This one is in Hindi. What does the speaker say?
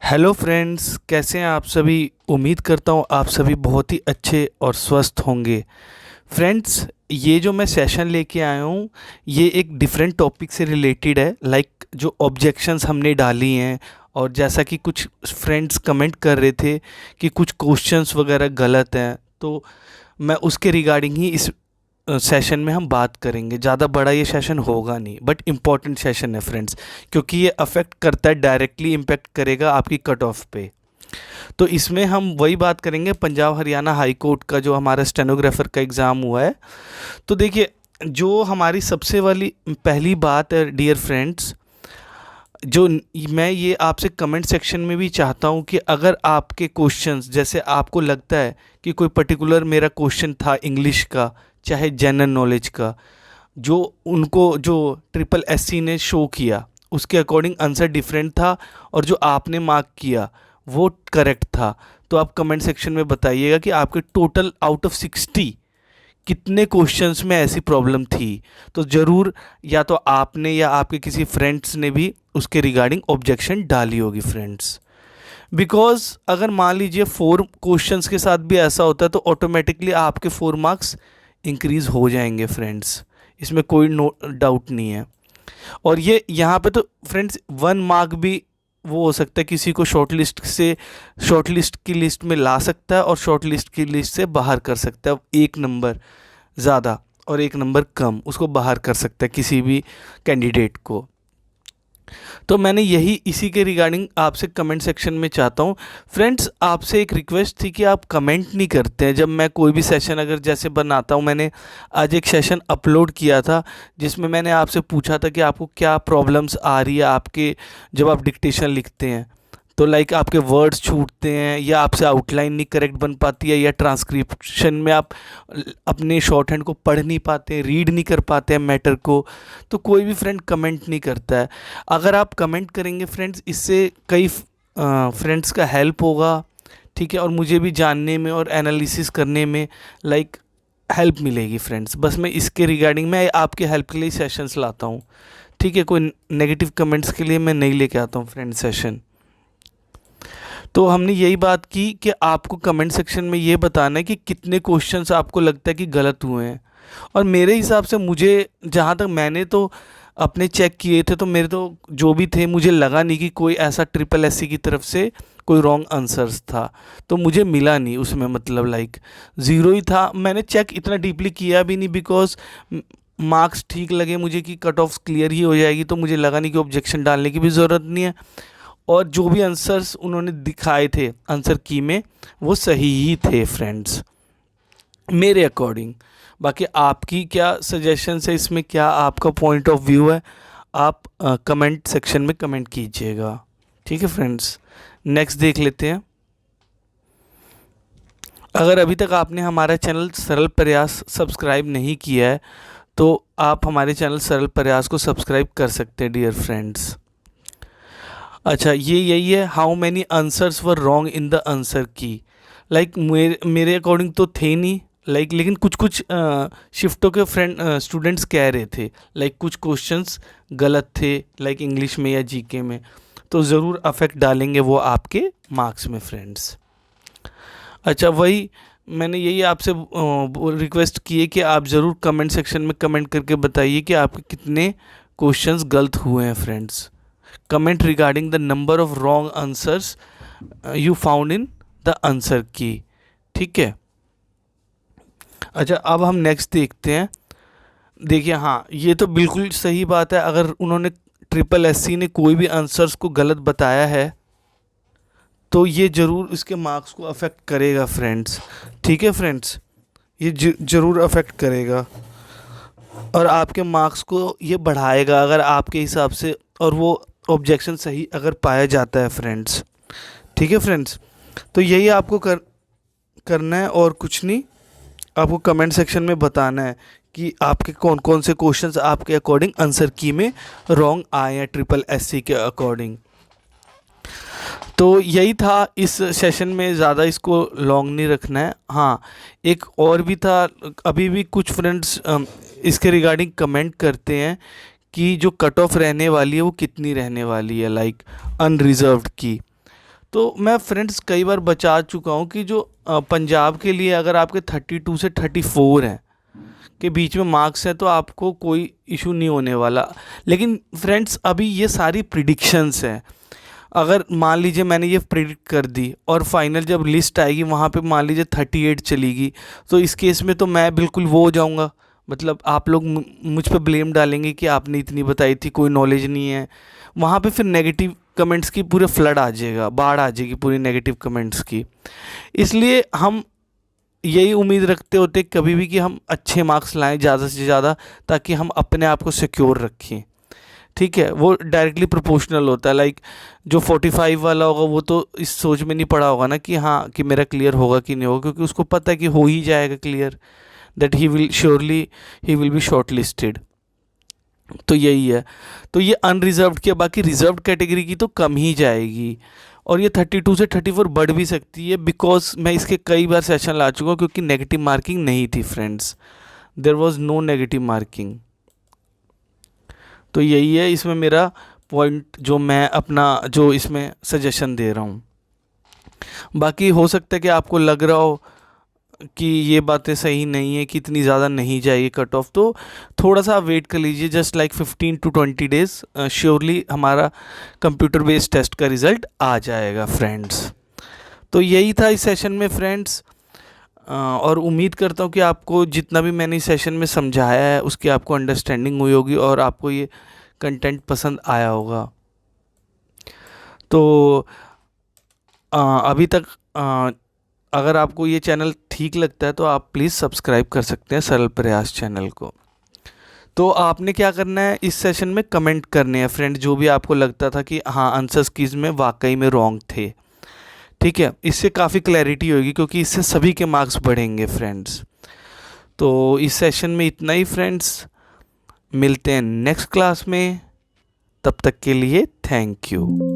हेलो फ्रेंड्स, कैसे हैं आप सभी। उम्मीद करता हूँ आप सभी बहुत ही अच्छे और स्वस्थ होंगे। फ्रेंड्स, ये जो मैं सेशन लेके आया हूँ ये एक डिफरेंट टॉपिक से रिलेटेड है। लाइक जो ऑब्जेक्शंस हमने डाली हैं और जैसा कि कुछ फ्रेंड्स कमेंट कर रहे थे कि कुछ क्वेश्चंस वगैरह गलत हैं, तो मैं उसके रिगार्डिंग ही इस सेशन में हम बात करेंगे। ज़्यादा बड़ा ये सेशन होगा नहीं, बट इम्पॉर्टेंट सेशन है फ्रेंड्स, क्योंकि ये अफेक्ट करता है, डायरेक्टली इम्पेक्ट करेगा आपकी कट ऑफ पे। तो इसमें हम वही बात करेंगे पंजाब हरियाणा हाई कोर्ट का जो हमारा स्टेनोग्राफर का एग्ज़ाम हुआ है। तो देखिए, जो हमारी सबसे वाली पहली बात है डियर फ्रेंड्स, जो मैं ये आपसे कमेंट सेक्शन में भी चाहता हूँ कि अगर आपके क्वेश्चंस, जैसे आपको लगता है कि कोई पर्टिकुलर मेरा क्वेश्चन था इंग्लिश का, चाहे जनरल नॉलेज का, जो उनको जो ट्रिपल एससी ने शो किया उसके अकॉर्डिंग आंसर डिफरेंट था और जो आपने मार्क किया वो करेक्ट था, तो आप कमेंट सेक्शन में बताइएगा कि आपके टोटल आउट ऑफ 60 कितने क्वेश्चंस में ऐसी प्रॉब्लम थी। तो ज़रूर या तो आपने या आपके किसी फ्रेंड्स ने भी उसके रिगार्डिंग ऑब्जेक्शन डाली होगी फ्रेंड्स। बिकॉज अगर मान लीजिए 4 क्वेश्चंस के साथ भी ऐसा होता है तो ऑटोमेटिकली आपके 4 मार्क्स इंक्रीज़ हो जाएंगे फ्रेंड्स, इसमें कोई नो डाउट नहीं है। और ये यहाँ पे तो फ्रेंड्स 1 मार्क भी वो हो सकता है, किसी को शॉर्ट लिस्ट से शॉर्ट लिस्ट की लिस्ट में ला सकता है और शॉर्ट लिस्ट की लिस्ट से बाहर कर सकता है। 1 नंबर ज़्यादा और 1 नंबर कम उसको बाहर कर सकता है किसी भी कैंडिडेट को। तो मैंने यही इसी के रिगार्डिंग आपसे कमेंट सेक्शन में चाहता हूँ। फ्रेंड्स, आपसे एक रिक्वेस्ट थी कि आप कमेंट नहीं करते हैं जब मैं कोई भी सेशन अगर जैसे बनाता हूँ। मैंने आज एक सेशन अपलोड किया था जिसमें मैंने आपसे पूछा था कि आपको क्या प्रॉब्लम्स आ रही है आपके जब आप डिक्टेशन लिखते हैं। तो लाइक आपके वर्ड्स छूटते हैं या आपसे आउटलाइन नहीं करेक्ट बन पाती है या ट्रांसक्रिप्शन में आप अपने शॉर्ट हैंड को पढ़ नहीं पाते हैं, रीड नहीं कर पाते हैं मैटर को। तो कोई भी फ्रेंड कमेंट नहीं करता है। अगर आप कमेंट करेंगे फ्रेंड्स, इससे कई फ्रेंड्स का हेल्प होगा, ठीक है, और मुझे भी जानने में और एनालिसिस करने में लाइक हेल्प मिलेगी फ्रेंड्स। बस मैं इसके रिगार्डिंग मैं आपके हेल्प के लिए सेशंस लाता हूँ, ठीक है। कोई नेगेटिव कमेंट्स के लिए मैं नहीं लेके आता हूँ फ्रेंड सेशन। तो हमने यही बात की कि आपको कमेंट सेक्शन में ये बताना है कि कितने क्वेश्चंस आपको लगता है कि गलत हुए हैं। और मेरे हिसाब से मुझे जहाँ तक मैंने तो अपने चेक किए थे तो मेरे तो जो भी थे मुझे लगा नहीं कि कोई ऐसा ट्रिपल एससी की तरफ से कोई रॉन्ग आंसर्स था। तो मुझे मिला नहीं उसमें, मतलब लाइक ज़ीरो ही था। मैंने चेक इतना डीपली किया भी नहीं बिकॉज मार्क्स ठीक लगे मुझे कि कट ऑफ क्लियर ही हो जाएगी, तो मुझे लगा नहीं कि ऑब्जेक्शन डालने की भी ज़रूरत नहीं है। और जो भी आंसर्स उन्होंने दिखाए थे आंसर की में वो सही ही थे फ्रेंड्स मेरे अकॉर्डिंग। बाकी आपकी क्या सजेशंस है इसमें, क्या आपका पॉइंट ऑफ व्यू है, आप कमेंट सेक्शन में कमेंट कीजिएगा, ठीक है फ्रेंड्स। नेक्स्ट देख लेते हैं। अगर अभी तक आपने हमारा चैनल सरल प्रयास सब्सक्राइब नहीं किया है तो आप हमारे चैनल सरल प्रयास को सब्सक्राइब कर सकते हैं डियर फ्रेंड्स। अच्छा, ये यही है, how many answers were wrong in the answer की। लाइक मेरे अकॉर्डिंग तो थे नहीं, लाइक लेकिन कुछ कुछ शिफ्टों के फ्रेंड स्टूडेंट्स कह रहे थे लाइक कुछ क्वेश्चंस गलत थे लाइक इंग्लिश में या जीके में, तो ज़रूर अफेक्ट डालेंगे वो आपके मार्क्स में फ्रेंड्स। अच्छा, वही मैंने यही आपसे रिक्वेस्ट की है कि आप ज़रूर कमेंट सेक्शन में कमेंट करके बताइए कि आपके कितने क्वेश्चंस गलत हुए हैं friends. Comment regarding the number of wrong answers you found in the answer की, ठीक है। अच्छा, अब हम नेक्स्ट देखते हैं। देखिए, हाँ, ये तो बिल्कुल सही बात है। अगर उन्होंने ट्रिपल एससी ने कोई भी आंसर्स को गलत बताया है तो ये ज़रूर इसके मार्क्स को अफेक्ट करेगा फ्रेंड्स, ठीक है फ्रेंड्स, ये ज़रूर अफेक्ट करेगा और आपके मार्क्स को ये बढ़ाएगा अगर आपके हिसाब से और वो ऑब्जेक्शन सही अगर पाया जाता है फ्रेंड्स, ठीक है फ्रेंड्स। तो यही आपको करना है और कुछ नहीं। आपको कमेंट सेक्शन में बताना है कि आपके कौन कौन से क्वेश्चंस आपके अकॉर्डिंग आंसर की में रॉन्ग आए हैं ट्रिपल एससी के अकॉर्डिंग। तो यही था इस सेशन में, ज़्यादा इसको लॉन्ग नहीं रखना है। हाँ, एक और भी था, अभी भी कुछ फ्रेंड्स इसके रिगार्डिंग कमेंट करते हैं कि जो कट ऑफ रहने वाली है वो कितनी रहने वाली है लाइक अनरिजर्व्ड की। तो मैं फ्रेंड्स कई बार बचा चुका हूँ कि जो पंजाब के लिए अगर आपके 32 से 34 हैं के बीच में मार्क्स हैं तो आपको कोई इशू नहीं होने वाला। लेकिन फ्रेंड्स अभी ये सारी प्रिडिक्शंस हैं। अगर मान लीजिए मैंने ये प्रिडिक्ट कर दी और फाइनल जब लिस्ट आएगी वहाँ पे मान लीजिए 38 चलेगी, तो इस केस में तो मैं बिल्कुल वो हो जाऊँगा, मतलब आप लोग मुझ पे ब्लेम डालेंगे कि आपने इतनी बताई थी, कोई नॉलेज नहीं है। वहाँ पे फिर नेगेटिव कमेंट्स की पूरे फ्लड आ जाएगा, बाढ़ आ जाएगी पूरी नेगेटिव कमेंट्स की। इसलिए हम यही उम्मीद रखते होते कभी भी कि हम अच्छे मार्क्स लाएं ज़्यादा से ज़्यादा, ताकि हम अपने आप को सिक्योर रखें। ठीक है, वो डायरेक्टली प्रोपोर्शनल होता है। लाइक जो 45 वाला होगा वो तो इस सोच में नहीं पड़ा होगा ना कि हाँ कि मेरा क्लियर होगा कि नहीं होगा, क्योंकि उसको पता है कि हो ही जाएगा clear, that he will surely he will be short listed. तो यही है। तो ये अनरिजर्व्ड की, बाकी रिजर्व्ड कैटेगरी की तो कम ही जाएगी, और ये 32 से 34 बढ़ भी सकती है, बिकॉज मैं इसके कई बार सेशन ला चुका हूँ, क्योंकि नेगेटिव मार्किंग नहीं थी friends, there was no negative marking. तो यही है इसमें मेरा पॉइंट, जो मैं अपना जो इसमें सजेशन दे रहा हूँ। बाकी हो सकता है कि आपको लग रहा हो कि ये बातें सही नहीं है, कि इतनी ज़्यादा नहीं जाएगी कट ऑफ, तो थोड़ा सा वेट कर लीजिए, just like 15 to 20 days, surely हमारा कंप्यूटर बेस्ड टेस्ट का रिज़ल्ट आ जाएगा फ्रेंड्स। तो यही था इस सेशन में फ्रेंड्स, और उम्मीद करता हूँ कि आपको जितना भी मैंने इस सेशन में समझाया है उसकी आपको अंडरस्टैंडिंग हुई होगी और आपको ये कंटेंट पसंद आया होगा। तो अभी तक अगर आपको ये चैनल ठीक लगता है तो आप प्लीज़ सब्सक्राइब कर सकते हैं सरल प्रयास चैनल को। तो आपने क्या करना है, इस सेशन में कमेंट करने हैं फ्रेंड, जो भी आपको लगता था कि हाँ आंसर्स कीज में वाकई में रॉन्ग थे। ठीक है, इससे काफ़ी क्लैरिटी होगी, क्योंकि इससे सभी के मार्क्स बढ़ेंगे फ्रेंड्स। तो इस सेशन में इतना ही फ्रेंड्स, मिलते हैं नेक्स्ट क्लास में, तब तक के लिए थैंक यू।